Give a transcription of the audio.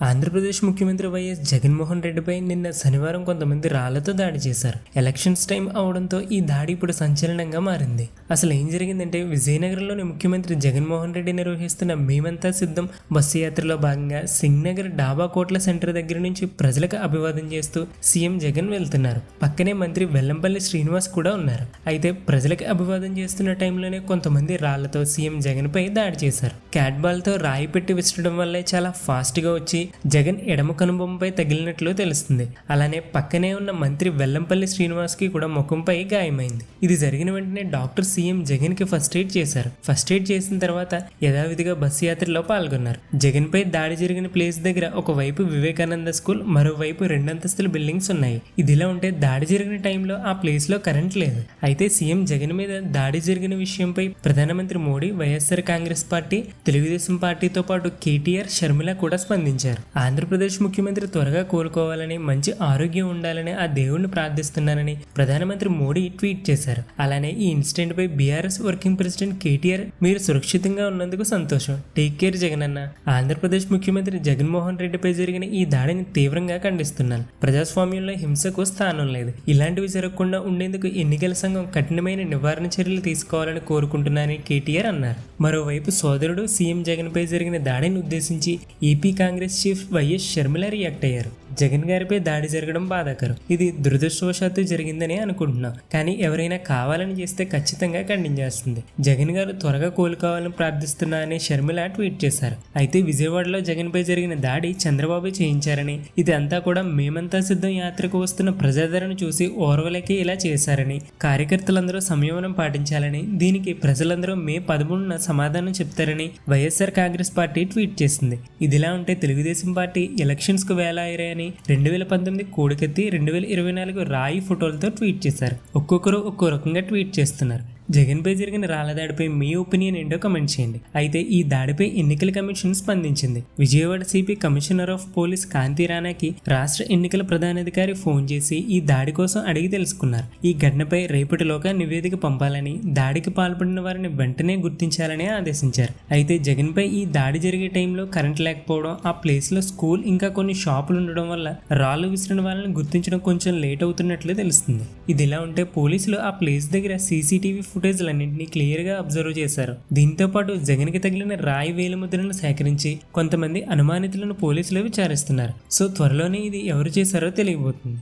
ఆంధ్రప్రదేశ్ ముఖ్యమంత్రి వైఎస్ జగన్మోహన్ రెడ్డిపై నిన్న శనివారం కొంతమంది రాళ్లతో దాడి చేశారు. ఎలక్షన్స్ టైం అవడంతో ఈ దాడి ఇప్పుడు సంచలనంగా మారింది. అసలు ఏం జరిగిందంటే, విజయనగరంలోని ముఖ్యమంత్రి జగన్మోహన్ రెడ్డి నిర్వహిస్తున్న మేమంతా సిద్ధం బస్సు యాత్రలో భాగంగా సింగ్నగర్ డాబా కోట్ల సెంటర్ దగ్గర నుంచి ప్రజలకు అభివాదం చేస్తూ సీఎం జగన్ వెళ్తున్నారు. పక్కనే మంత్రి వెల్లంపల్లి శ్రీనివాస్ కూడా ఉన్నారు. అయితే ప్రజలకు అభివాదం చేస్తున్న టైంలోనే కొంతమంది రాళ్లతో సీఎం జగన్ పై దాడి చేశారు. క్యాట్ బాల్ తో రాయి పెట్టి విసరడం వల్లే చాలా ఫాస్ట్ గా వచ్చి జగన్ ఎడమ కనుబొమ్మపై తగిలినట్లు తెలుస్తుంది. అలానే పక్కనే ఉన్న మంత్రి వెల్లంపల్లి శ్రీనివాస్ కి కూడా ముఖంపై గాయమైంది. ఇది జరిగిన వెంటనే డాక్టర్ సీఎం జగన్ కి ఫస్ట్ ఎయిడ్ చేశారు. ఫస్ట్ ఎయిడ్ చేసిన తర్వాత యథావిధిగా బస్సు యాత్రలో పాల్గొన్నారు. జగన్ పై దాడి జరిగిన ప్లేస్ దగ్గర ఒకవైపు వివేకానంద స్కూల్, మరోవైపు 2 అంతస్తుల బిల్డింగ్స్ ఉన్నాయి. ఇదిలా ఉంటే దాడి జరిగిన టైంలో ఆ ప్లేస్ లో కరెంట్ లేదు. అయితే సీఎం జగన్ మీద దాడి జరిగిన విషయంపై ప్రధానమంత్రి మోడీ, వైఎస్ఆర్ కాంగ్రెస్ పార్టీ, తెలుగుదేశం పార్టీతో పాటు కేటీఆర్, షర్మిల కూడా స్పందించారు. ఆంధ్రప్రదేశ్ ముఖ్యమంత్రి త్వరగా కోలుకోవాలని, మంచి ఆరోగ్యం ఉండాలని ఆ దేవుణ్ణి ప్రార్థిస్తున్నానని ప్రధానమంత్రి మోడీ ట్వీట్ చేశారు. అలానే ఈ ఇన్సిడెంట్ పై బీఆర్ఎస్ వర్కింగ్ ప్రెసిడెంట్ కేటీఆర్, మీరు సురక్షితంగా ఉన్నందుకు సంతోషం, టేక్ కేర్ జగన్ అన్న. ఆంధ్రప్రదేశ్ ముఖ్యమంత్రి జగన్మోహన్ రెడ్డిపై జరిగిన ఈ దాడిని తీవ్రంగా ఖండిస్తున్నాను. ప్రజాస్వామ్యంలో హింసకు స్థానం లేదు. ఇలాంటివి జరగకుండా ఉండేందుకు ఎన్నికల సంఘం కఠినమైన నివారణ చర్యలు తీసుకోవాలని కోరుకుంటున్నానని కేటీఆర్ అన్నారు. మరోవైపు సోదరుడు సీఎం జగన్ పై జరిగిన దాడిని ఉద్దేశించి AP Congress chief YS Sharmila react అయ్యారు. జగన్ గారిపై దాడి జరగడం బాధాకరం. ఇది దురదృష్టవశాత్తు జరిగిందని అనుకుంటున్నాం. కానీ ఎవరైనా కావాలని చేస్తే ఖచ్చితంగా ఖండించేస్తుంది. జగన్ గారు త్వరగా కోలుకోవాలని ప్రార్థిస్తున్నా అని షర్మిల ట్వీట్ చేశారు. అయితే విజయవాడలో జగన్ పై జరిగిన దాడి చంద్రబాబు చేయించారని, ఇది అంతా కూడా మేమంతా సిద్ధం యాత్రకు వస్తున్న ప్రజాదరణ చూసి ఓర్వలేకే ఇలా చేశారని, కార్యకర్తలందరూ సంయమనం పాటించాలని, దీనికి ప్రజలందరూ మే 13న సమాధానం చెప్తారని వైఎస్ఆర్ కాంగ్రెస్ పార్టీ ట్వీట్ చేసింది. ఇదిలా ఉంటే తెలుగుదేశం పార్టీ ఎలక్షన్స్ కు వేలాయరని 2019 కోడికత్తి, 2024 రాయి ఫోటోలతో ట్వీట్ చేశారు. ఒక్కొక్కరు ఒక్కో రకంగా ట్వీట్ చేస్తున్నారు. జగన్ పై జరిగిన రాళ్ల దాడిపై మీ ఒపీనియన్ ఏంటో కమెంట్ చేయండి. అయితే ఈ దాడిపై ఎన్నికల కమిషన్ స్పందించింది. Vijayawada CP commissioner of police Kanti రాణాకి రాష్ట్ర ఎన్నికల ప్రధానాధికారి ఫోన్ చేసి ఈ దాడి కోసం అడిగి తెలుసుకున్నారు. ఈ ఘటనపై రేపటిలోగా నివేదిక పంపాలని, దాడికి పాల్పడిన వారిని వెంటనే గుర్తించాలని ఆదేశించారు. అయితే జగన్ పై ఈ దాడి జరిగే టైంలో కరెంట్ లేకపోవడం, ఆ ప్లేస్ లో స్కూల్ ఇంకా కొన్ని షాపులు ఉండడం వల్ల రాళ్లు విసిరిన వాళ్ళని గుర్తించడం కొంచెం లేట్ అవుతున్నట్లు తెలుస్తుంది. ఇదిలా ఉంటే పోలీసులు ఆ ప్లేస్ దగ్గర సీసీటీవీ ఫుటేజ్లన్నింటినీ క్లియర్ గా అబ్జర్వ్ చేశారు. దీంతో పాటు జగన్ కి తగిలిన రాయి వేలిముద్రను సేకరించి కొంతమంది అనుమానితులను పోలీసులు విచారిస్తున్నారు. సో త్వరలోనే ఇది ఎవరు చేశారో తెలియబోతుంది.